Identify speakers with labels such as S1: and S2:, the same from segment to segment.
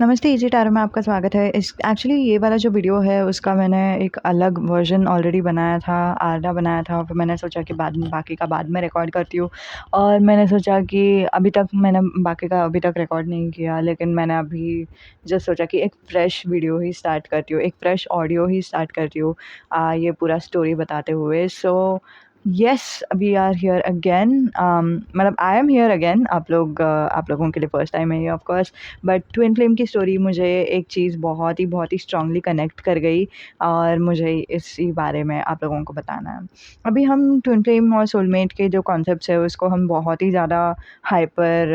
S1: नमस्ते, easy tarot में आपका स्वागत है। इस एक्चुअली ये वाला जो वीडियो है उसका मैंने एक अलग वर्ज़न ऑलरेडी बनाया था, आधा बनाया था। फिर मैंने सोचा कि बाद में बाकी का बाद में रिकॉर्ड करती हूँ और मैंने सोचा कि अभी तक मैंने बाकी का अभी तक रिकॉर्ड नहीं किया, लेकिन मैंने अभी जस्ट सोचा कि एक फ्रेश वीडियो ही स्टार्ट करती हूँ, एक फ्रेश ऑडियो ही स्टार्ट करती हूँ ये पूरा स्टोरी बताते हुए। So yes, we are here again. मतलब आई एम हियर अगेन। आप लोगों के लिए फर्स्ट टाइम है ये of course. But twin flame की स्टोरी मुझे एक चीज़ बहुत ही स्ट्रांगली कनेक्ट कर गई और मुझे इसी बारे में आप लोगों को बताना है। अभी हम ट्विन फ्लेम और सोलमेट के जो कॉन्सेप्ट्स है उसको हम बहुत ही ज़्यादा हाइपर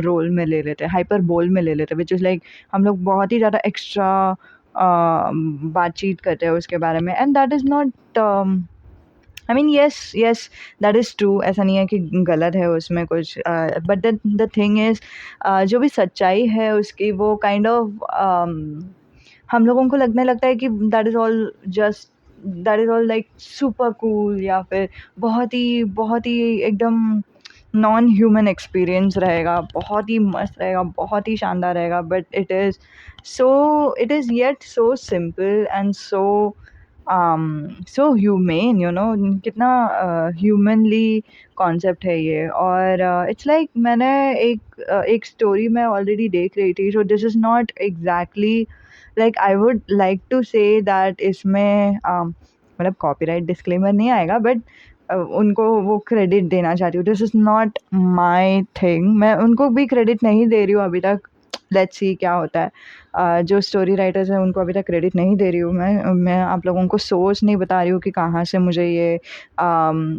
S1: रोल में ले लेते हैं, हाइपर बोल में ले लेते हैं, विच इज़ लाइक हम लोग बहुत ही ज़्यादा एक्स्ट्रा बातचीत करते हैं उसके बारे में। And that is not I mean yes that is true. ऐसा नहीं है कि गलत है उसमें कुछ, बट द थिंग इज़ जो भी सच्चाई है उसकी वो काइंड ऑफ हम लोगों को लगने लगता है कि that is all like super cool या फिर बहुत ही एकदम नॉन ह्यूमन एक्सपीरियंस रहेगा, बहुत ही मस्त रहेगा, बहुत ही शानदार रहेगा। But it is yet so simple and so humane, you know. कितना ह्यूमनली कॉन्सेप्ट है ये। और इट्स लाइक मैंने एक स्टोरी मैं ऑलरेडी देख रही थी। So this is not exactly like I would like to say that इसमें मतलब कॉपीराइट डिस्क्लेमर नहीं आएगा, बट उनको वो क्रेडिट देना चाहती हूँ। This is not my thing. मैं उनको भी क्रेडिट नहीं दे रही हूँ अभी तक। लेट्स सी क्या होता है। जो स्टोरी राइटर्स हैं उनको अभी तक क्रेडिट नहीं दे रही हूँ मैं आप लोगों को सोर्स नहीं बता रही हूँ कि कहाँ से मुझे ये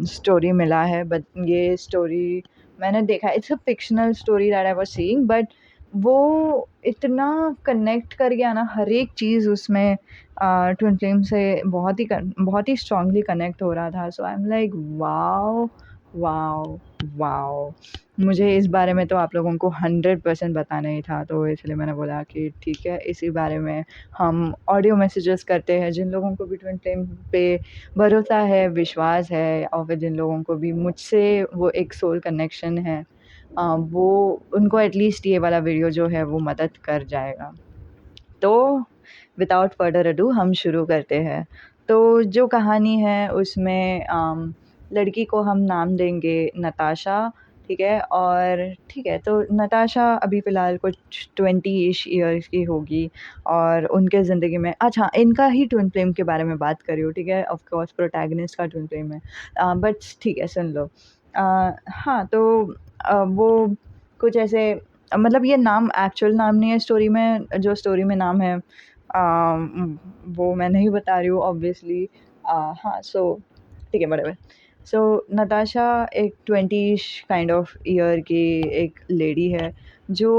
S1: स्टोरी मिला है। बट ये स्टोरी मैंने देखा, it's a fictional story that I was seeing, but वो इतना कनेक्ट कर गया ना, हर एक चीज़ उसमें ट्विन फ्लेम से बहुत ही स्ट्रांगली कनेक्ट हो रहा था। So I am like wow, wow, wow! मुझे इस बारे में तो आप लोगों को 100% बताना ही था, तो इसलिए मैंने बोला कि ठीक है, इसी बारे में हम ऑडियो मैसेजेस करते हैं। जिन लोगों को भी ट्विन फ्लेम पे भरोसा है, विश्वास है और फिर जिन लोगों को भी मुझसे वो एक सोल कनेक्शन है, वो उनको एटलीस्ट ये वाला वीडियो जो है वो मदद कर जाएगा। तो विदाउट फर्दर अडू हम शुरू करते हैं। तो जो कहानी है उसमें लड़की को हम नाम देंगे नताशा, ठीक है? और ठीक है, तो नताशा अभी फ़िलहाल कुछ 20-ish ईयर्स की होगी और उनके ज़िंदगी में अच्छा, इनका ही ट्विन फ्लेम के बारे में बात कर रही हूँ, ठीक है? ऑफ़ कोर्स प्रोटैगनिस्ट का ट्विन फ्लेम है। बट ठीक है, सुन लो। हाँ, तो वो कुछ ऐसे मतलब ये नाम एक्चुअल नाम नहीं है स्टोरी में, जो स्टोरी में नाम है वो मैं नहीं बता रही हूँ ऑब्वियसली। हाँ, सो ठीक है, व्हाटएवर। सो नताशा एक 20 काइंड ऑफ ईयर की एक लेडी है जो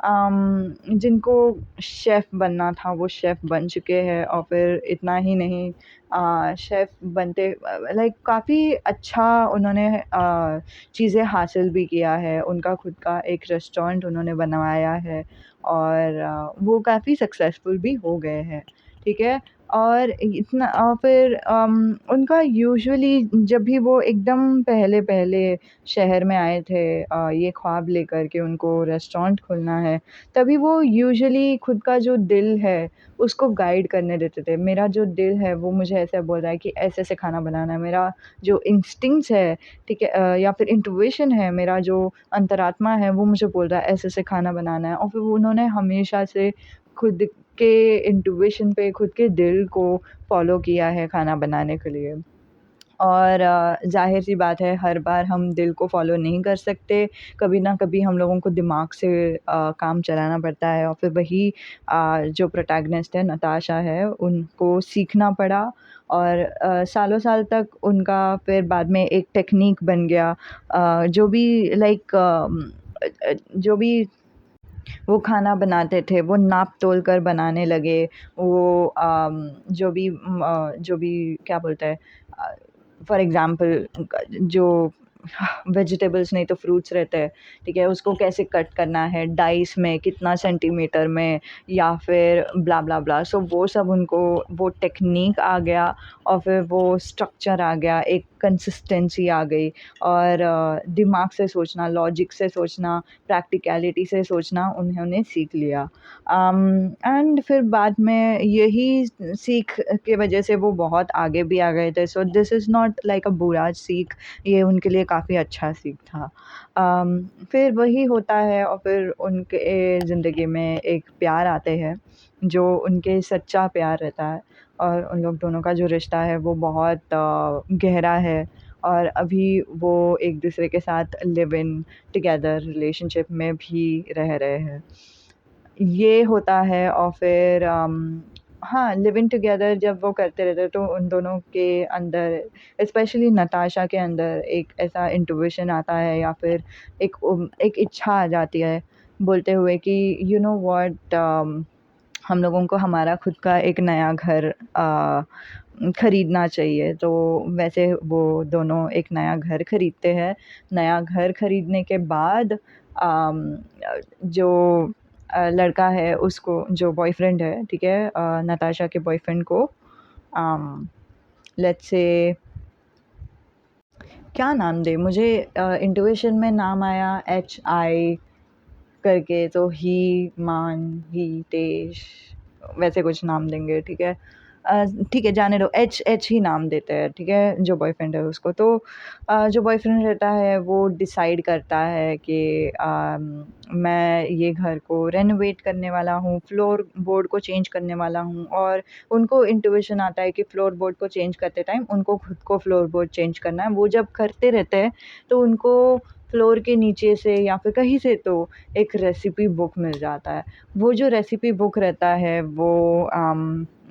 S1: जिनको शेफ़ बनना था, वो शेफ़ बन चुके हैं। और फिर इतना ही नहीं, शेफ़ बनते लाइक काफ़ी अच्छा उन्होंने चीज़ें हासिल भी किया है। उनका खुद का एक रेस्टोरेंट उन्होंने बनवाया है और वो काफ़ी सक्सेसफुल भी हो गए हैं, ठीक है? और इतना फिर उनका यूजुअली जब भी वो एकदम पहले-पहले शहर में आए थे, ये ख्वाब लेकर के उनको रेस्टोरेंट खोलना है, तभी वो यूजुअली खुद का जो दिल है, उसको गाइड करने देते थे। मेरा जो दिल है वो मुझे ऐसा बोल रहा है कि ऐसे-ऐसे खाना बनाना है। मेरा जो इंस्टिंक्ट्स है, ठीक है, या फिर इंट्यूशन है, मेरा जो अंतरात्मा है वो मुझे बोल रहा है ऐसे-ऐसे खाना बनाना है। और फिर उन्होंने हमेशा से खुद के इंट्यूशन पे, खुद के दिल को फ़ॉलो किया है खाना बनाने के लिए। और ज़ाहिर-सी बात है, हर बार हम दिल को फ़ॉलो नहीं कर सकते। कभी ना कभी हम लोगों को दिमाग से काम चलाना पड़ता है और फिर वही जो प्रोटैगनिस्ट है, नताशा है, उनको सीखना पड़ा। और सालों-साल तक उनका फिर बाद में एक टेक्नीक बन गया। जो भी लाइक जो भी वो खाना बनाते थे, वो नाप-तोल कर बनाने लगे। वो जो भी क्या बोलते हैं, फॉर एग्ज़ाम्पल जो वेजिटेबल्स नहीं तो फ्रूट्स रहते हैं, ठीक है? उसको कैसे कट करना है, डाइस में कितना सेंटीमीटर में, या फिर ब्ला ब्ला ब्ला। सो वो सब उनको वो टेक्नीक आ गया, और फिर वो स्ट्रक्चर आ गया, एक कंसिस्टेंसी आ गई, और दिमाग से सोचना, लॉजिक से सोचना, प्रैक्टिकलिटी से सोचना उन्होंने सीख लिया। एंड फिर बाद में यही सीख के वजह से वो बहुत आगे भी आ गए थे। सो दिस इज़ नॉट लाइक अ बुरा सीख, ये उनके लिए काफ़ी अच्छा सीख था। फिर वही होता है, और फिर उनके ज़िंदगी में एक प्यार आते हैं, जो उनके सच्चा प्यार रहता है, और उन लोग दोनों का जो रिश्ता है वो बहुत गहरा है, और अभी वो एक दूसरे के साथ लिव इन टुगेदर रिलेशनशिप में भी रह रहे हैं। ये होता है, और फिर हाँ, लिविंग टुगेदर जब वो करते रहते हैं तो उन दोनों के अंदर, स्पेशली नताशा के अंदर, एक ऐसा इंट्यूशन आता है, या फिर एक इच्छा आ जाती है, बोलते हुए कि यू नो व्हाट, हम लोगों को हमारा खुद का एक नया घर खरीदना चाहिए। तो वैसे वो दोनों एक नया घर खरीदते हैं। नया घर खरीदने के बाद जो लड़का है उसको, जो बॉयफ्रेंड है, ठीक है, नताशा के बॉयफ्रेंड को, लेट्स से क्या नाम दें, मुझे इंट्यूशन में नाम आया HI करके, तो ही, मान, ही, तेश, वैसे कुछ नाम देंगे, ठीक है? ठीक है, जाने दो, एच ही नाम देते हैं, ठीक है, जो बॉयफ्रेंड है उसको। तो जो बॉयफ्रेंड रहता है वो डिसाइड करता है कि मैं ये घर को रेनोवेट करने वाला हूँ, फ्लोर बोर्ड को चेंज करने वाला हूँ, और उनको इंट्यूशन आता है कि फ्लोर बोर्ड को चेंज करते टाइम उनको खुद को फ्लोर बोर्ड चेंज करना है। वो जब करते रहते हैं तो उनको फ्लोर के नीचे से या फिर कहीं से तो एक रेसिपी बुक मिल जाता है। वो जो रेसिपी बुक रहता है वो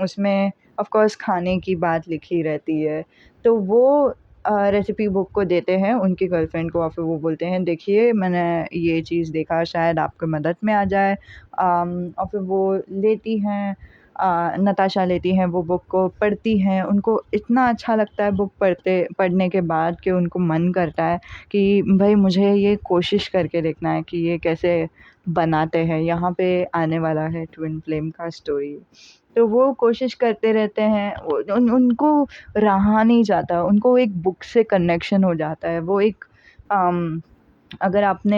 S1: उसमें ऑफ़ कोर्स खाने की बात लिखी रहती है। तो वो रेसिपी बुक को देते हैं उनकी गर्लफ्रेंड को, और फिर वो बोलते हैं देखिए मैंने ये चीज़ देखा, शायद आपको मदद में आ जाए। और फिर वो लेती हैं, नताशा लेती हैं वो बुक को, पढ़ती हैं, उनको इतना अच्छा लगता है बुक पढ़ने के बाद कि उनको मन करता है कि भई मुझे ये कोशिश करके देखना है कि ये कैसे बनाते हैं। यहाँ पे आने वाला है ट्विन फ्लेम का स्टोरी। तो वो कोशिश करते रहते हैं, वो उनको रहा नहीं जाता, उनको एक बुक से कनेक्शन हो जाता है। वो एक अम अगर आपने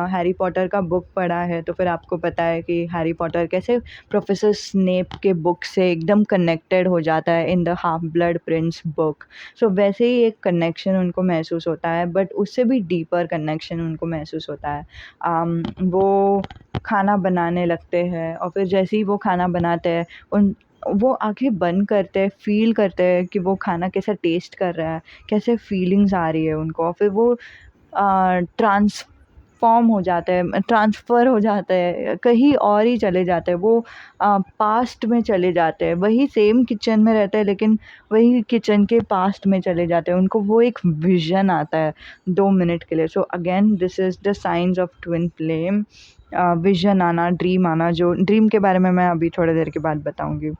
S1: हैरी पॉटर का बुक पढ़ा है तो फिर आपको पता है कि हैरी पॉटर कैसे प्रोफेसर स्नेप के बुक से एकदम कनेक्टेड हो जाता है in the half blood prince book. So वैसे ही एक कनेक्शन उनको महसूस होता है, बट उससे भी डीपर कनेक्शन उनको महसूस होता है। वो खाना बनाने लगते हैं, और फिर जैसे ही वो खाना बनाते हैं उन वो आँखें बंद करते हैं, फ़ील करते हैं कि वो खाना कैसा टेस्ट कर रहा है, कैसे फीलिंग्स आ रही है उनको, और फिर वो ट्रांसफ़ॉर्म हो जाते हैं, ट्रांसफ़र हो जाते हैं, कहीं और ही चले जाते हैं। वो पास्ट में चले जाते हैं, वही सेम किचन में रहते हैं लेकिन वही किचन के पास्ट में चले जाते हैं। उनको वो एक विज़न आता है 2 मिनट के लिए। So again this is the signs of twin flame. Vision आना, ड्रीम आना, जो ड्रीम के बारे में मैं अभी थोड़ी देर के बाद बताऊँगी,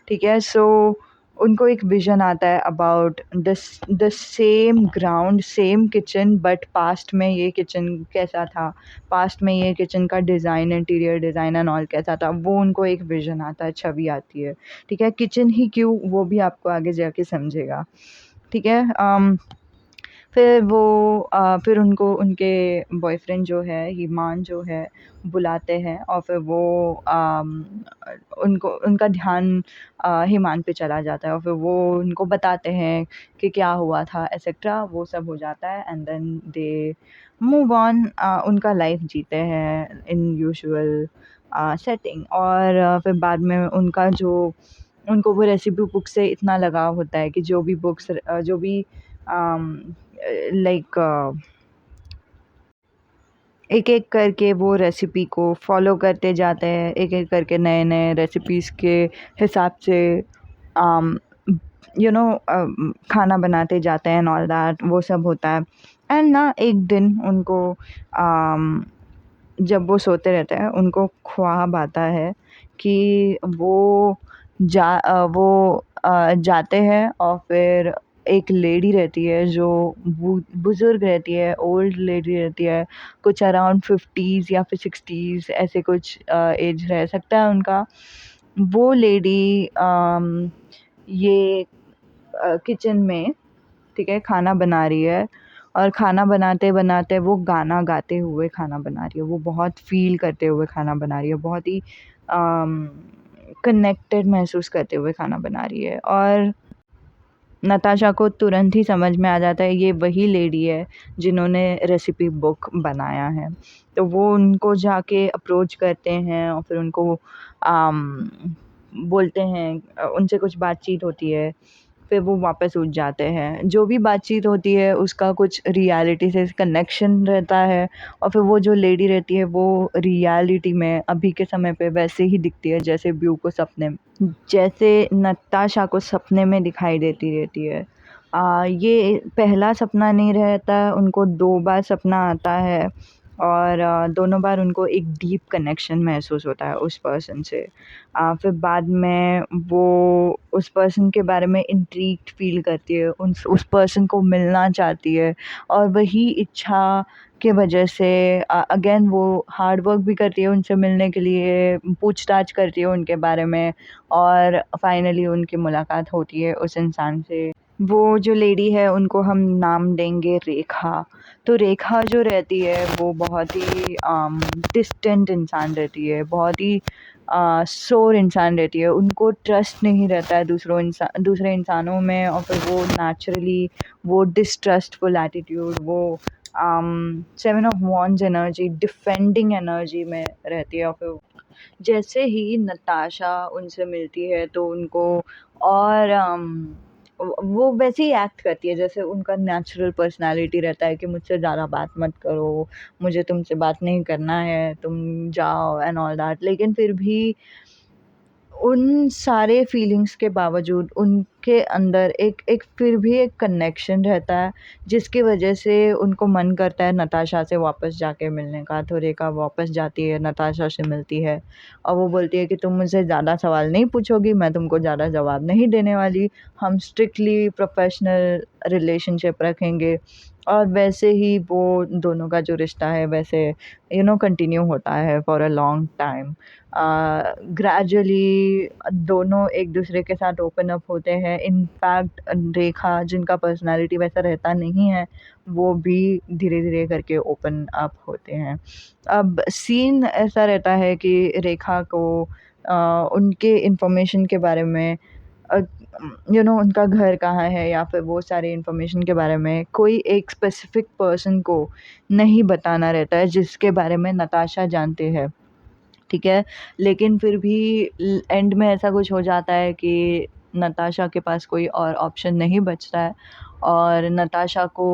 S1: ठीक है? सो उनको एक विज़न आता है about the same ground, same kitchen, but past में ये किचन कैसा था, पास्ट में ये किचन का design, interior design and all कैसा था, वो उनको एक विज़न आता है, छवि आती है, ठीक है? किचन ही क्यों, वो भी आपको आगे जाके समझेगा, ठीक है? फिर उनको उनके बॉयफ्रेंड जो है, ईमान जो है, बुलाते हैं, और फिर वो उनको उनका ध्यान ईमान पे चला जाता है, और फिर वो उनको बताते हैं कि क्या हुआ था एटसेट्रा, वो सब हो जाता है, and then they move on, उनका लाइफ़ जीते हैं इन यूजुअल सेटिंग। और फिर बाद में उनको वो रेसिपी बुक से इतना लगाव होता है कि जो भी लाइक एक-एक करके वो रेसिपी को फ़ॉलो करते जाते हैं, एक-एक करके नए-नए रेसिपीज़ के हिसाब से अम, खाना बनाते जाते हैं एंड ऑल दैट, वो सब होता है। एंड ना एक दिन उनको अम, जब वो सोते रहते हैं उनको ख्वाब आता है कि वो जाते हैं, और फिर एक लेडी रहती है जो बुज़ुर्ग रहती है, ओल्ड लेडी रहती है, कुछ अराउंड 50s या फिर 60s ऐसे कुछ एज रह सकता है उनका। वो लेडी ये किचन में, ठीक है, खाना बना रही है और खाना बनाते-बनाते वो गाना गाते हुए खाना बना रही है। वो बहुत फ़ील करते हुए खाना बना रही है, बहुत ही अम, कनेक्टेड महसूस करते हुए खाना बना रही है और नताशा को तुरंत ही समझ में आ जाता है ये वही लेडी है जिन्होंने रेसिपी बुक बनाया है। तो वो उनको जाके अप्रोच करते हैं और फिर उनको अम, बोलते हैं, उनसे कुछ बातचीत होती है। फिर वो वापस उठ जाते हैं। जो भी बातचीत होती है उसका कुछ रियलिटी से कनेक्शन रहता है और फिर वो जो लेडी रहती है वो रियलिटी में अभी के समय पे वैसे ही दिखती है जैसे ब्यू को सपने में, जैसे नताशा को सपने में दिखाई देती रहती है। ये पहला सपना नहीं रहता, उनको 2 बार सपना आता है और दोनों बार उनको एक डीप कनेक्शन महसूस होता है उस पर्सन से। फिर बाद में वो उस पर्सन के बारे में इंट्रिग्ड फ़ील करती है, उस पर्सन को मिलना चाहती है और वही इच्छा के वजह से अगेन वो हार्ड वर्क भी करती है उनसे मिलने के लिए, पूछताछ करती है उनके बारे में और फाइनली उनकी मुलाकात होती है उस इंसान से। वो जो लेडी है उनको हम नाम देंगे रेखा। तो रेखा जो रहती है वो बहुत ही डिस्टेंट इंसान रहती है, बहुत ही सोर इंसान रहती है। उनको ट्रस्ट नहीं रहता है दूसरे इंसानों में और फिर वो नेचुरली वो डिस्ट्रस्टफुल एटीट्यूड, वो 7 of wands energy, defending energy में रहती है और फिर जैसे ही नताशा उनसे मिलती है तो उनको और वो वैसे ही एक्ट करती है जैसे उनका नेचुरल पर्सनैलिटी रहता है कि मुझसे ज़्यादा बात मत करो, मुझे तुमसे बात नहीं करना है, तुम जाओ एंड ऑल दैट। लेकिन फिर भी उन सारे फीलिंग्स के बावजूद उनके अंदर एक एक फिर भी एक कनेक्शन रहता है, जिसकी वजह से उनको मन करता है नताशा से वापस जाके मिलने का। तो रेखा वापस जाती है, नताशा से मिलती है और वो बोलती है कि तुम मुझसे ज़्यादा सवाल नहीं पूछोगी, मैं तुमको ज़्यादा जवाब नहीं देने वाली, हम स्ट्रिक्टली प्रोफ़ेशनल रिलेशनशिप रखेंगे। और वैसे ही वो दोनों का जो रिश्ता है वैसे कंटिन्यू होता है for a long time. Gradually दोनों एक दूसरे के साथ ओपन अप होते हैं। इनफैक्ट रेखा जिनका पर्सनालिटी वैसा रहता नहीं है, वो भी धीरे-धीरे करके ओपन अप होते हैं। अब सीन ऐसा रहता है कि रेखा को उनके इन्फॉर्मेशन के बारे में अ, उनका घर कहाँ है या फिर वो सारी इन्फॉर्मेशन के बारे में कोई एक स्पेसिफिक पर्सन को नहीं बताना रहता है, जिसके बारे में नताशा जानते हैं। ठीक है? लेकिन फिर भी एंड में ऐसा कुछ हो जाता है कि नताशा के पास कोई और ऑप्शन नहीं बचता है और नताशा को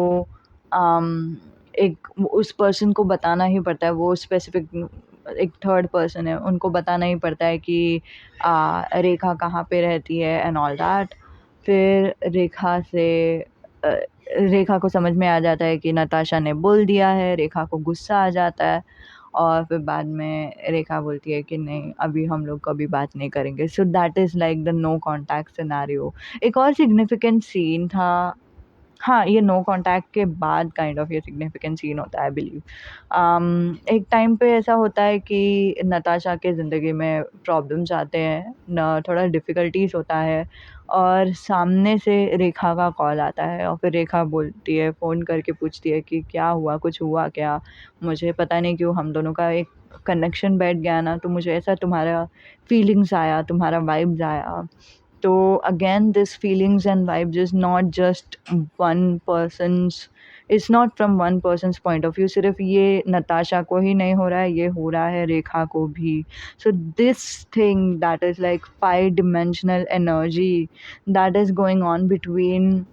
S1: उस पर्सन को बताना ही पड़ता है। वो स्पेसिफिक एक थर्ड पर्सन है, उनको बताना ही पड़ता है कि रेखा कहाँ पे रहती है एंड ऑल दैट। फिर अ, रेखा को समझ में आ जाता है कि नताशा ने बोल दिया है, रेखा को गुस्सा आ जाता है और फिर बाद में रेखा बोलती है कि नहीं, अभी हम लोग कभी बात नहीं करेंगे। So that is like the no contact scenario. एक और सिग्निफिकेंट सीन था, हाँ, ये नो कॉन्टैक्ट के बाद काइंड ऑफ ये सिग्निफिकेंट सीन होता है आई बिलीव। एक टाइम पे ऐसा होता है कि नताशा के ज़िंदगी में प्रॉब्लम्स आते हैं, न थोड़ा डिफ़िकल्टीज़ होता है और सामने से रेखा का कॉल आता है और फिर रेखा बोलती है, फ़ोन करके पूछती है कि क्या हुआ? कुछ हुआ क्या? मुझे पता नहीं क्यों हम दोनों का एक कनेक्शन बैठ गया ना, तो मुझे ऐसा तुम्हारा फीलिंग्स आया, तुम्हारा वाइब्स आया। तो again this feelings and vibes is not just one persons, it's not from one persons point of view. सिर्फ ये नताशा को ही नहीं हो रहा है, ये हो रहा है रेखा को भी। So this thing that is like 5 dimensional energy that is going on between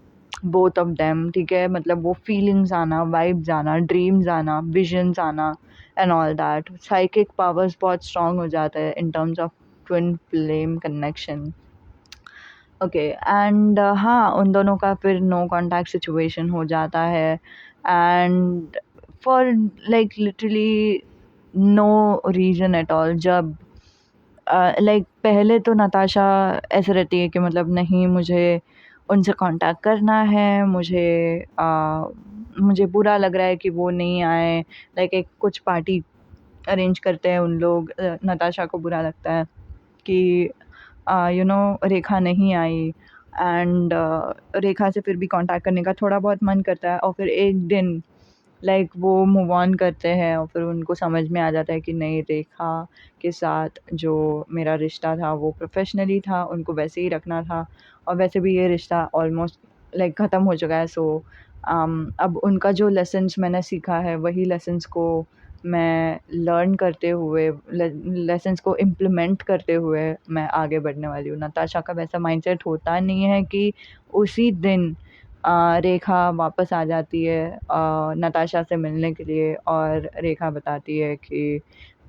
S1: both of them, ठीक है? मतलब वो फीलिंग्स आना, वाइब्स आना, ड्रीम्स आना, विजन्स आना and all that. Psychic powers बहुत स्ट्रॉन्ग हो जाता है in terms of twin flame connection. Okay and हाँ, उन दोनों का फिर नो कॉन्टैक्ट सिचुएशन हो जाता है and for like literally no reason at all. जब लाइक पहले तो नताशा ऐसे रहती है कि मतलब नहीं, मुझे उनसे कांटेक्ट करना है, मुझे बुरा लग रहा है कि वो नहीं आए। लाइक एक कुछ पार्टी अरेंज करते हैं उन लोग, नताशा को बुरा लगता है कि रेखा नहीं आई, एंड रेखा से फिर भी कांटेक्ट करने का थोड़ा बहुत मन करता है, और फिर एक दिन लाइक वो मूव ऑन करते हैं और फिर उनको समझ में आ जाता है कि नहीं, रेखा के साथ जो मेरा रिश्ता था वो प्रोफेशनली था, उनको वैसे ही रखना था, और वैसे भी ये रिश्ता ऑलमोस्ट लाइक ख़त्म हो चुका है। सो अब उनका जो लेसन्स मैंने सीखा है वही लेसन्स को मैं लर्न करते हुए, लेसन्स को इम्प्लीमेंट करते हुए मैं आगे बढ़ने वाली हूँ। नताशा का वैसा माइंडसेट होता नहीं है कि उसी दिन रेखा वापस आ जाती है नताशा से मिलने के लिए, और रेखा बताती है कि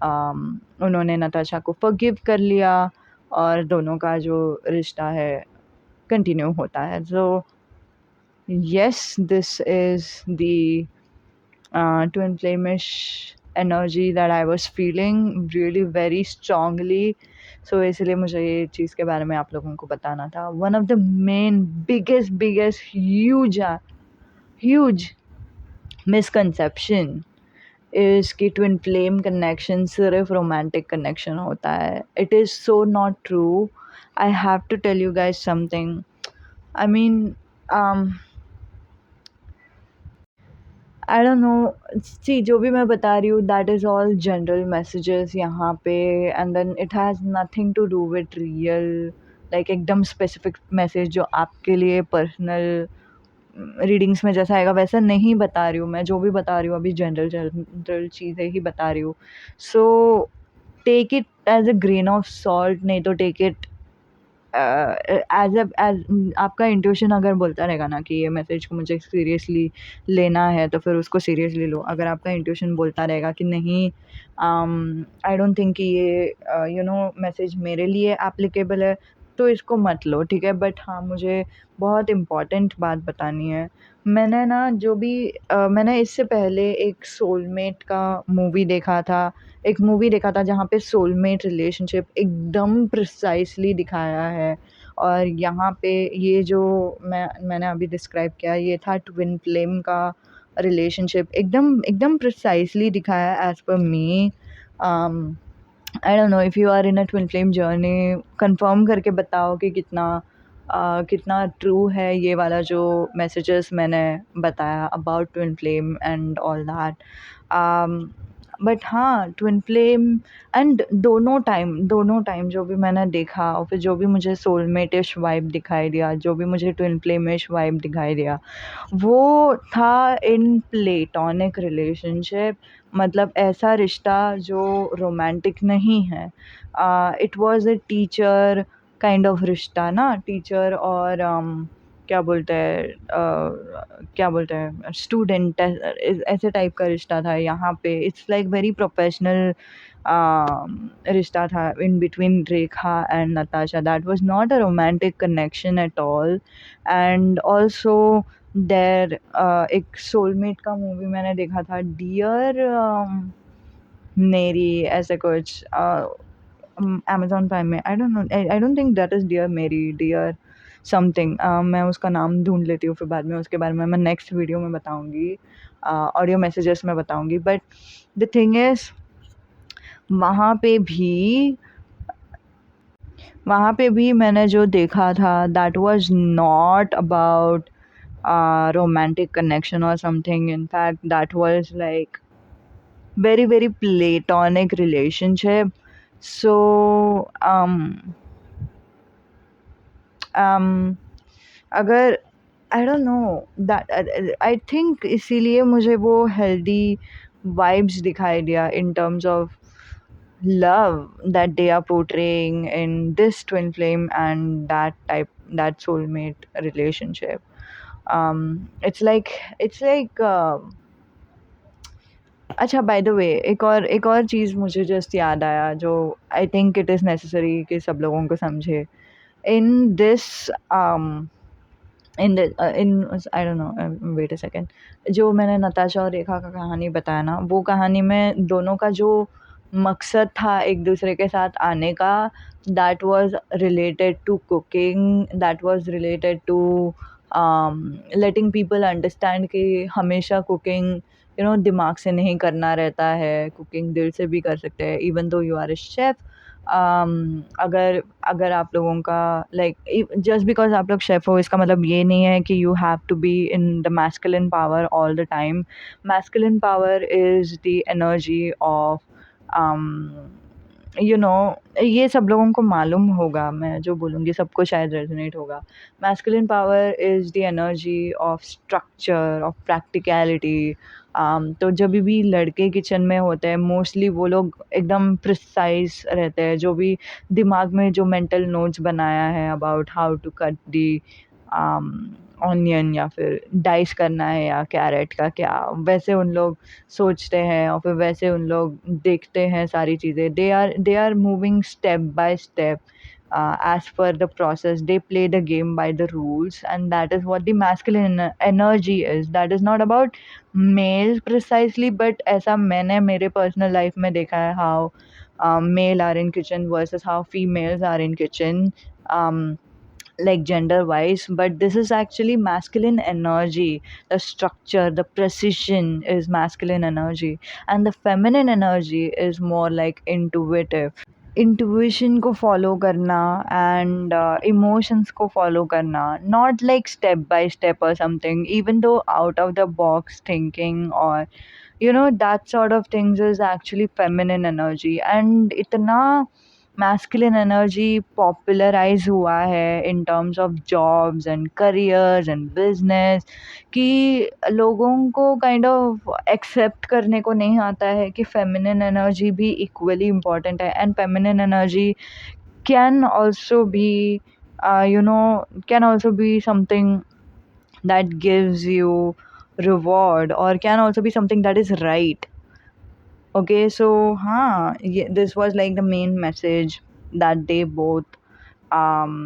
S1: उन्होंने नताशा को फॉरगिव कर लिया और दोनों का जो रिश्ता है कंटिन्यू होता है। सो yes, this is the twin flamish energy that I was feeling really very strongly. So इसलिए मुझे ये चीज़ के बारे में आप लोगों को बताना था। One of the main biggest huge misconception is कि twin flame connection सिर्फ romantic connection होता है. It is so not true. I have to tell you guys something. I mean, I don't know, see जो भी मैं बता रही हूँ that is all general messages यहाँ पे, and then it has nothing to do with real like एकदम specific message जो आपके लिए पर्सनल रीडिंग्स में जैसा आएगा वैसा नहीं बता रही हूँ मैं। जो भी बता रही हूँ अभी जनरल जनरल चीज़ें ही बता रही हूँ। So take it as a grain of salt, नहीं तो टेक इट एज आपका इंट्यूशन अगर बोलता रहेगा ना कि ये मैसेज को मुझे सीरियसली लेना है तो फिर उसको सीरियसली लो। अगर आपका इंट्यूशन बोलता रहेगा कि नहीं, आई डोंट थिंक कि ये मैसेज मेरे लिए एप्लीकेबल है, तो इसको मत लो, ठीक है। बट हाँ, मुझे बहुत इम्पॉर्टेंट बात बतानी है। मैंने ना मैंने इससे पहले एक सोलमेट का एक मूवी देखा था जहाँ पे सोलमेट रिलेशनशिप एकदम प्रिसाइसली दिखाया है, और यहाँ पे ये जो मैंने अभी डिस्क्राइब किया ये था ट्विन फ्लेम का रिलेशनशिप, एकदम एकदम प्रिसाइसली दिखाया as per me. I don't know if you are in a twin flame journey, confirm करके बताओ कि कितना ट्रू है ये वाला जो मैसेजेस मैंने बताया about twin flame and all that. But हाँ, ट्विन फ्लेम एंड दोनों टाइम जो भी मैंने देखा और फिर जो भी मुझे सोलमेटिश वाइब दिखाई दिया, जो भी मुझे ट्विन फ्लेमिश वाइब दिखाई दिया, वो था इन प्लेटोनिक रिलेशनशिप। मतलब ऐसा रिश्ता जो रोमांटिक नहीं है। It was a teacher kind of रिश्ता ना, टीचर और क्या बोलते हैं स्टूडेंट, ऐसे टाइप का रिश्ता था यहाँ पे। इट्स लाइक वेरी प्रोफेशनल रिश्ता था in between Rekha and Natasha. That was not a romantic connection at all. And also there एक सोलमेट का मूवी मैंने देखा था, डियर मेरी, ऐसे कुछ अमेज़न प्राइम में। I don't think that is dear Mary, dear something. मैं उसका नाम ढूँढ लेती हूँ, फिर बाद में उसके बारे में मैं नेक्स्ट वीडियो में बताऊँगी, ऑडियो मैसेजेस में बताऊँगी। बट द थिंग इज़ वहाँ पे भी मैंने जो देखा था that was not about romantic connection or something. In fact, that was like very platonic relationship. So अगर आई don't know that, I think इसीलिए मुझे वो हेल्दी वाइब्स दिखाई दिया in terms of love that they are portraying in this twin flame and that soulmate relationship. It's like अच्छा, by the way एक और चीज़ मुझे जस्ट याद आया जो I think it is necessary कि सब लोगों को समझे। In this in the in I don't know, wait a second. जो मैंने नताशा और रेखा का कहानी बताया ना, वो कहानी में दोनों का जो मकसद था एक दूसरे के साथ आने का, that was related to cooking, that was related to letting people understand कि हमेशा कुकिंग दिमाग से नहीं करना रहता है, कुकिंग दिल से भी कर सकते हैं even though you are a chef. अगर अगर आप लोगों का लाइक जस्ट बिकॉज आप लोग शेफ हो इसका मतलब ये नहीं है कि you have to be in the masculine power all the time. Masculine power is the energy of you know ये सब लोगों को मालूम होगा, मैं जो बोलूँगी सबको शायद रेजोनेट होगा। Masculine power is the energy of structure, of practicality. तो जब भी लड़के किचन में होते हैं मोस्टली वो लोग एकदम प्रिसाइज रहते हैं, जो भी दिमाग में जो मेंटल नोट्स बनाया है about how to cut the onion या फिर डाइस करना है या कैरेट का क्या, वैसे उन लोग सोचते हैं और फिर वैसे उन लोग देखते हैं सारी चीज़ें। They are moving step by step as per the process. They play the game by the rules, and that is what the masculine energy is. That is not about male precisely, but ऐसा मैंने मेरे personal life में देखा है how male are in kitchen versus how females are in kitchen. um, like gender wise, but this is actually masculine energy. The structure, the precision is masculine energy, and the feminine energy is more like intuitive. Intuition को follow करना and emotions को follow करना, not like step by step और something, even though out of the box thinking और that sort of things is actually feminine energy. And इतना masculine energy popularize हुआ है in terms of jobs and careers and business कि लोगों को kind of accept करने को नहीं आता है कि फेमिनिन एनर्जी भी इक्वली इम्पॉर्टेंट है, and feminine energy can also be can also be something that gives you reward or can also be something that is right. Okay, so this was like the main message that they both um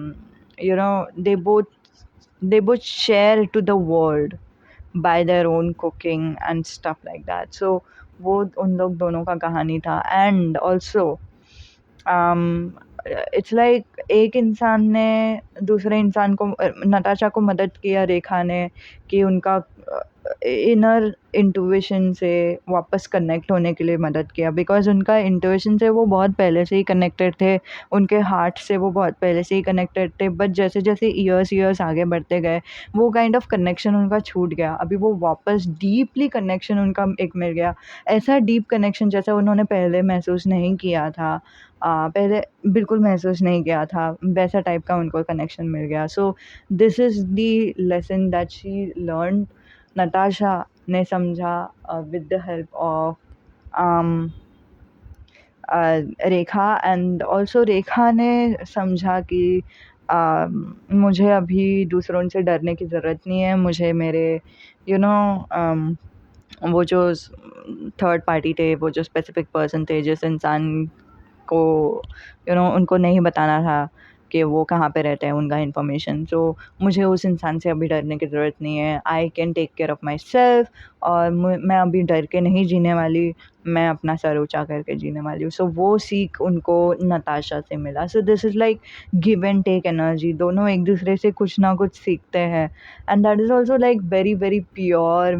S1: you know they both share to the world by their own cooking and stuff like that. So वो उन लोग दोनों का कहानी था, and also it's like एक इंसान ने दूसरे इंसान को नताशा को मदद किया, रेखा ने, कि उनका इनर इंट्यूशन से वापस कनेक्ट होने के लिए मदद किया, बिकॉज उनका इंट्यूशन से वो बहुत पहले से ही कनेक्टेड थे, उनके हार्ट से वो बहुत पहले से ही कनेक्टेड थे, बट जैसे जैसे ईयर्स आगे बढ़ते गए वो काइंड ऑफ कनेक्शन उनका छूट गया। अभी वो वापस डीपली कनेक्शन उनका एक मिल गया, ऐसा डीप कनेक्शन जैसा उन्होंने पहले महसूस नहीं किया था। पहले बिल्कुल महसूस नहीं किया था, वैसा टाइप का उनको कनेक्शन मिल गया। So this is the lesson that she learn, Natasha ने समझा with the help of Rekha, and also Rekha ने समझा कि मुझे अभी दूसरों से डरने की ज़रूरत नहीं है, मुझे मेरे यू नो वो जो थर्ड पार्टी थे, वो जो स्पेसिफिक पर्सन थे जिस इंसान को उनको नहीं बताना था कि वो कहाँ पे रहते हैं, उनका इन्फॉर्मेशन। सो मुझे उस इंसान से अभी डरने की ज़रूरत नहीं है, I can take care of myself, और मैं अभी डर के नहीं जीने वाली, मैं अपना सर ऊँचा करके जीने वाली हूँ। सो वो सीख उनको नताशा से मिला। So this is like give and take energy, दोनों एक दूसरे से कुछ ना कुछ सीखते हैं, and that is also like very very pure,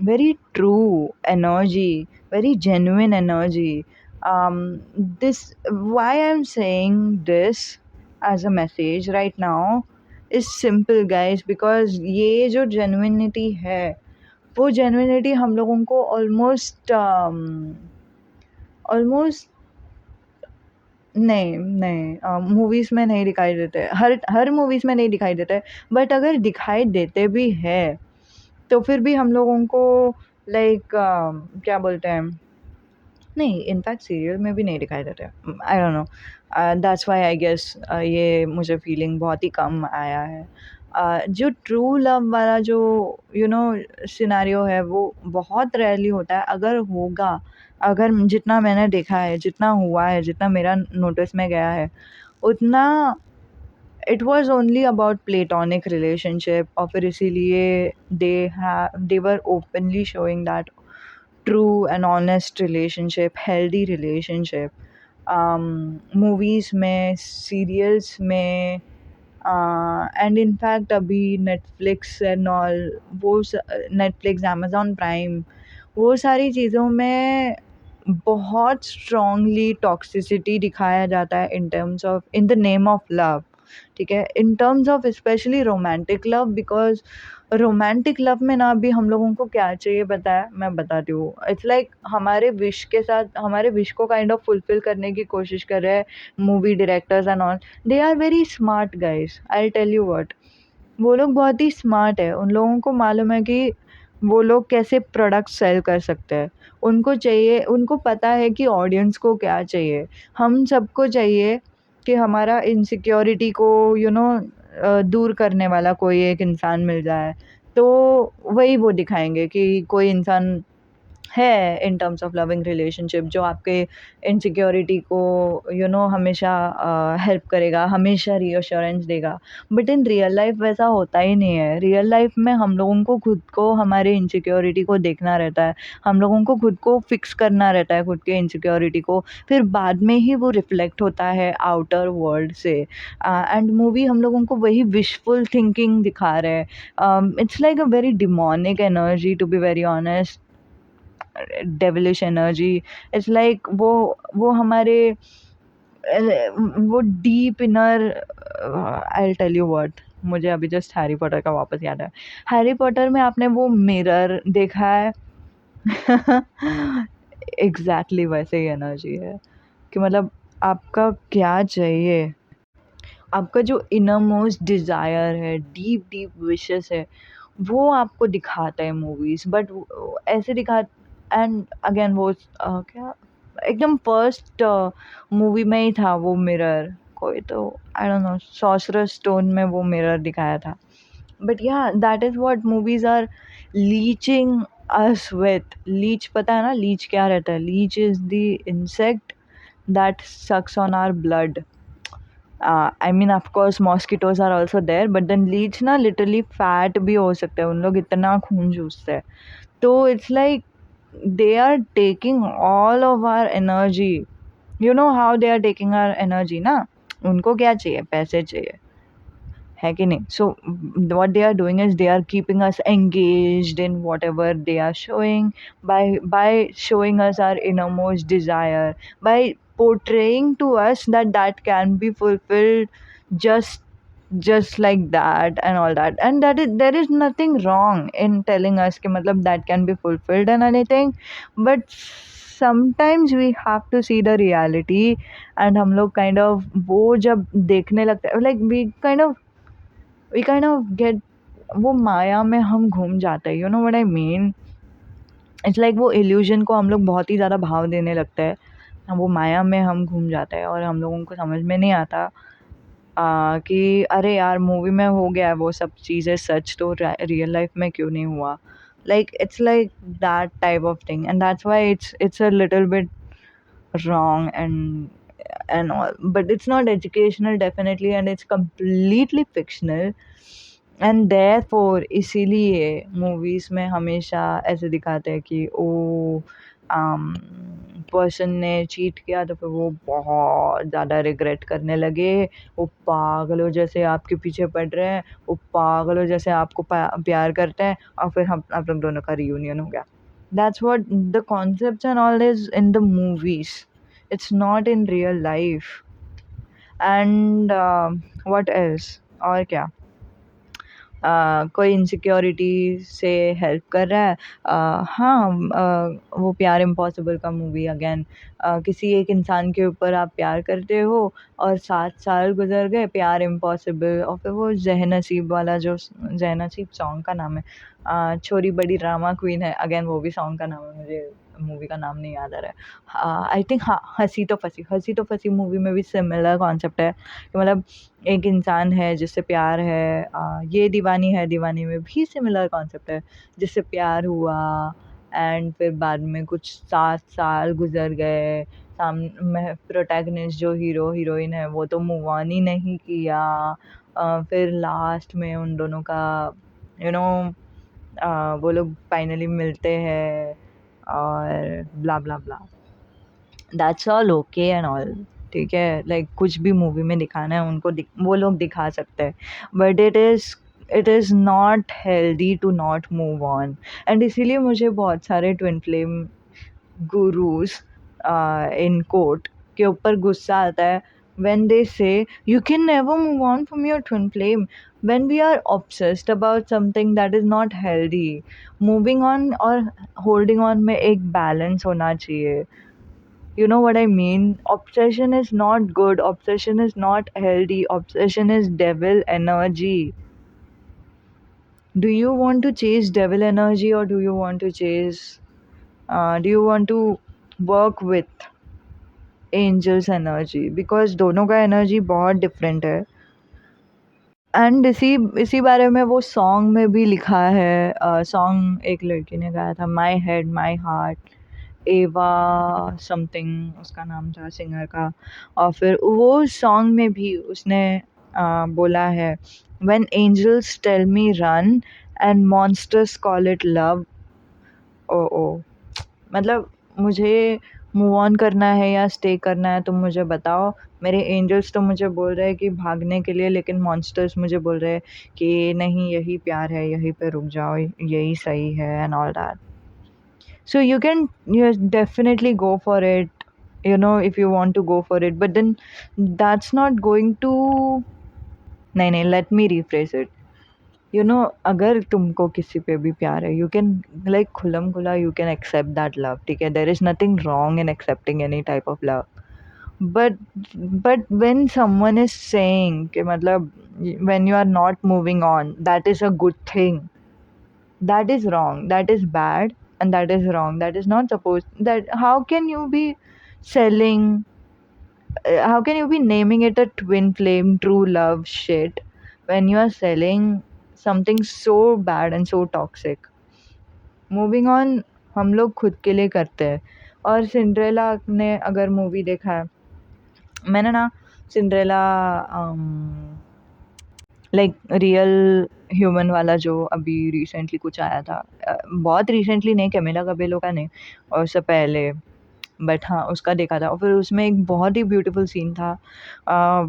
S1: very true energy, very genuine energy. This why I'm saying this as a message right now is simple, guys, because ये जो genuinity है वो genuinity हम लोगों को ऑलमोस्ट नहीं नहीं movies में नहीं दिखाई देते, हर मूवीज़ में नहीं दिखाई देते, बट अगर दिखाई देते भी है तो फिर भी हम लोगों को लाइक क्या बोलते हैं, नहीं, इनफैक्ट सीरियल में भी नहीं दिखाई देते। I don't know, that's why I guess ये मुझे फीलिंग बहुत ही कम आया है। जो ट्रू लव वाला जो सिनेरियो है वो बहुत रेयरली होता है, अगर होगा, अगर जितना मैंने देखा है, जितना हुआ है, जितना मेरा नोटिस में गया है, उतना it was only about platonic relationship, और फिर इसीलिए they were openly showing that true and honest relationship, healthy relationship, movies में, सीरियल्स में, एंड इनफैक्ट अभी नेटफ्लिक्स एंड ऑल, वो नेटफ्लिक्स, अमेज़ॉन प्राइम, वो सारी चीज़ों में बहुत स्ट्रॉन्गली टॉक्सिसिटी दिखाया जाता है in terms of, in the name of love, ठीक है? In terms of specially romantic love, because romantic love में ना अभी हम लोगों को क्या चाहिए पता है? मैं बताती हूँ। इट्स लाइक हमारे विश के साथ, हमारे विश को काइंड ऑफ फुलफ़िल करने की कोशिश कर रहे हैं movie directors and all. They are very smart guys, I will tell you what. वो लोग बहुत ही स्मार्ट है, उन लोगों को मालूम है कि वो लोग कैसे प्रोडक्ट सेल कर सकते हैं। उनको चाहिए, उनको पता है कि ऑडियंस को क्या चाहिए। हम सबको चाहिए कि हमारा इनसिक्योरिटी को दूर करने वाला कोई एक इंसान मिल जाए। तो वही वो दिखाएँगे कि कोई इंसान है in terms of loving relationship जो आपके इनसिक्योरिटी को हमेशा हेल्प करेगा, हमेशा रीअश्योरेंस देगा। बट इन रियल लाइफ वैसा होता ही नहीं है। रियल लाइफ में हम लोगों को खुद को, हमारे इनसिक्योरिटी को देखना रहता है। हम लोगों को खुद को फिक्स करना रहता है, खुद के इनसिक्योरिटी को, फिर बाद में ही वो रिफ्लेक्ट होता है आउटर वर्ल्ड से। एंड मूवी हम लोगों को वही विशफुल थिंकिंग दिखा रहे हैं। It's like a very demonic energy, to be very honest, devilish energy. It's like वो हमारे वो deep inner, I will tell you what, मुझे अभी जस्ट हैरी पॉटर का वापस याद है। हैरी पॉटर में आपने वो मिरर देखा है? एग्जैक्टली वैसे ही एनर्जी है कि मतलब आपका क्या चाहिए, आपका जो इनर मोस्ट डिज़ायर है, डीप डीप विशेस है, वो आपको दिखाता है मूवीज़। बट ऐसे दिखा, एंड अगेन वो क्या, एकदम फर्स्ट मूवी में ही था वो मिरर, कोई तो I don't know, sorcerer stone में वो मिरर दिखाया था। But yeah that is what movies are leeching us with. Leech, पता है ना लीच क्या रहता है? Leech is the insect that sucks on our blood. I mean of course mosquitoes are also there, but then leech ना literally fat भी हो सकते हैं, उन लोग इतना खून चूसते हैं। तो it's like they are taking all of our energy. You know how they are taking our energy ना? उनको क्या चाहिए? पैसे चाहिए, है कि नहीं? सो what they are doing is they are keeping us engaged in whatever they are showing, by showing us our innermost desire, by portraying to us that that can be fulfilled just just like that and all that, and that is, there is nothing wrong in telling us कि मतलब that can be fulfilled and anything, but sometimes we have to see the reality। and हम लोग kind of वो जब देखने लगते हैं, like we kind of get, वो माया में हम घूम जाते हैं, you know what I mean? It's like वो इल्यूजन को हम लोग बहुत ही ज़्यादा भाव देने लगते हैं। वो माया में हम घूम जाते हैं और हम लोगों को समझ में नहीं आता कि अरे यार मूवी में हो गया है वो सब चीज़ें सच, तो रियल लाइफ में क्यों नहीं हुआ? Like it's like that type of thing, and that's why it's a little bit wrong and all, but it's not educational definitely, and it's completely fictional। And therefore इसीलिए मूवीज़ में हमेशा ऐसे दिखाते हैं कि ओ पर्सन ने चीट किया तो फिर वो बहुत ज़्यादा रिग्रेट करने लगे, वो पागलों जैसे आपके पीछे पड़ रहे हैं, वो पागलों जैसे आपको प्यार करते हैं, और फिर हम आप लोग दोनों का रियूनियन हो गया। That's what the concepts and all is in the movies. It's not in real life। And what else? और क्या? कोई इनसिक्योरिटी से हेल्प कर रहा है। हाँ, वो प्यार इम्पॉसिबल का मूवी अगेन, किसी एक इंसान के ऊपर आप प्यार करते हो और 7 साल गुजर गए, प्यार इम्पॉसिबल, और फिर वो ज़ह नसीब वाला, जो ज़ह नसीब सॉन्ग का नाम है, छोरी बड़ी ड्रामा क्वीन है, अगेन वो भी सॉन्ग का नाम है, मुझे मूवी का नाम नहीं याद आ रहा है। आई थिंक हाँ, हंसी तो फंसी, हंसी तो फंसी मूवी में भी सिमिलर कॉन्सेप्ट है कि मतलब एक इंसान है जिससे प्यार है। ये दीवानी है, दीवानी में भी सिमिलर कॉन्सेप्ट है, जिससे प्यार हुआ एंड फिर बाद में कुछ 7 साल गुजर गए, सामने प्रोटैगनिस्ट जो हीरो हीरोइन है वो तो मूव ऑन ही नहीं किया। फिर लास्ट में उन दोनों का यू you नो वो लोग फाइनली मिलते हैं, और blah blah blah, that's all okay and all, ठीक है, लाइक कुछ भी मूवी में दिखाना है उनको वो लोग दिखा सकते हैं, but it is not healthy to not move on. And इसीलिए मुझे बहुत सारे twin flame gurus in court के ऊपर गुस्सा आता है when they say you can never move on from your twin flame, when we are obsessed about something that is not healthy। moving on और holding on में एक balance होना चाहिए, you know what I mean? Obsession is not good, obsession is not healthy, obsession is devil energy। Do you want to chase devil energy, or do you want to chase do you want to work with angels energy? Because दोनों का energy बहुत different है। And इसी इसी बारे में वो song में भी लिखा है, सॉन्ग एक लड़की ने गाया था, माई हेड माई हार्ट, एवा समथिंग उसका नाम था सिंगर का। और फिर वो सॉन्ग में भी उसने बोला है, when angels tell me run and monsters call it love. Oh oh, मतलब मुझे मूव ऑन करना है या स्टे करना है तुम मुझे बताओ। मेरे एंजल्स तो मुझे बोल रहे हैं कि भागने के लिए, लेकिन मॉन्स्टर्स मुझे बोल रहे हैं कि नहीं यही प्यार है, यहीं पे रुक जाओ, यही सही है and all that. So you definitely go for it, you know, if you want to go for it, but then that's not going to, नहीं, let me rephrase it। अगर तुमको किसी पे भी प्यार है, यू कैन लाइक खुलम खुला you can accept that love, ठीक है, there is nothing wrong in accepting any type of love. But but when someone is saying कि मतलब when you are not moving on, that is a good thing, that is wrong, that is bad, and that is wrong, that is not supposed, that how can you be selling, how can you be naming it a twin flame true love shit when you are selling something so bad and so toxic? Moving on हम लोग खुद के लिए करते हैं। और Cinderella ने अगर मूवी देखा है, मैंने ना सिंड्रेला लाइक रियल ह्यूमन वाला जो अभी रिसेंटली कुछ आया था, बहुत रिसेंटली नहीं, कैमिला कबेलो का नहीं, और उससे पहले, बट हाँ उसका देखा था। और फिर उसमें एक बहुत ही ब्यूटीफुल सीन था,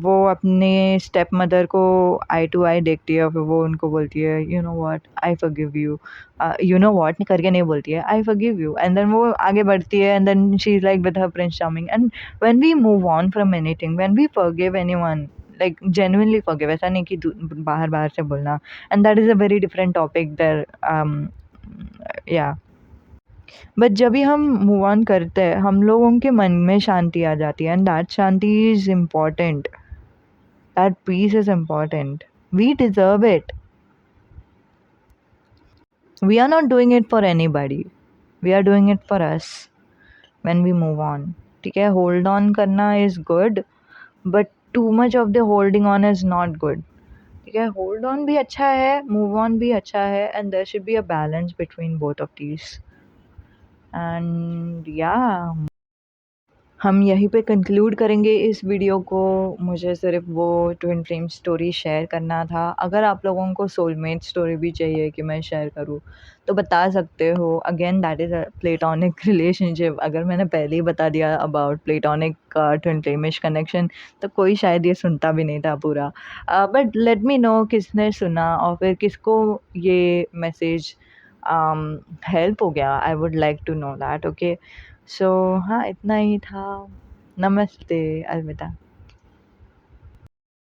S1: वो अपने स्टेप मदर को आई टू आई देखती है, और फिर वो उनको बोलती है you know what I forgive you, you know what करके नहीं बोलती है, I forgive you, and then वो आगे बढ़ती है, and then she is like with her prince charming. And when we move on from anything, when we forgive anyone, like genuinely forgive, ऐसा नहीं कि बाहर बाहर से बोलना, and that is a very different topic there, yeah. But जब भी हम मूव ऑन करते हैं, हम लोगों के मन में शांति आ जाती है, एंड दैट शांति is important, that peace is important, we deserve it. We are not doing it for anybody, we are doing it for us when we move on, ठीक है। होल्ड ऑन करना is good, but too much of the holding on is not good, ठीक है। Hold on भी अच्छा है, move on भी अच्छा है, and there should be a balance between both of these. And yeah, हम यहीं पे कंक्लूड करेंगे इस वीडियो को। मुझे सिर्फ वो ट्विन फ्लेम स्टोरी शेयर करना था। अगर आप लोगों को सोलमेट स्टोरी भी चाहिए कि मैं शेयर करूँ तो बता सकते हो। Again that is a platonic relationship. अगर मैंने पहले ही बता दिया about platonic twin Flemish connection तो कोई शायद ये सुनता भी नहीं था पूरा। बट लेट मी नो किसने सुना और फिर किसको ये मैसेज हेल्प हो गया। I would like to know that, okay. So हाँ, इतना ही था। नमस्ते, अलविदा।